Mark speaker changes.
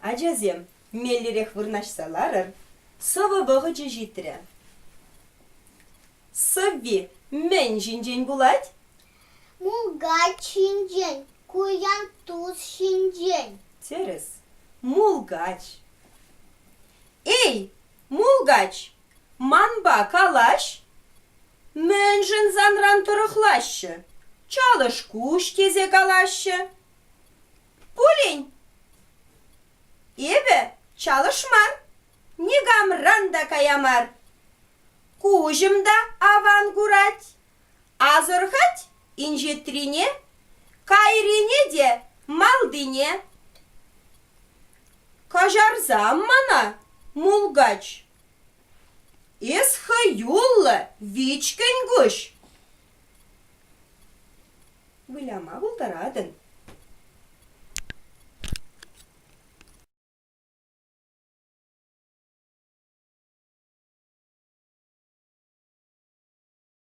Speaker 1: Ажазем, меллерех вырнашсаларыр, сывы бұғычы житірі. Сывви, мен жинжен булать?
Speaker 2: Мулгач шинжен, куян туз шинжен.
Speaker 1: Терес, мулгач. Эй, мулгач, манба калаш? Мен жын занран тұрықлашы, чалыш куш кезе калашы. Пулень! Эбе, чалышмар, негам ранда каямар. Кужымда аван гурать, азырхать инжетрине, кайрине де малдыне. Кажарзам мана, мулгач. Эсхы юллы, вичкін гүш. Выляма бұлдарадын.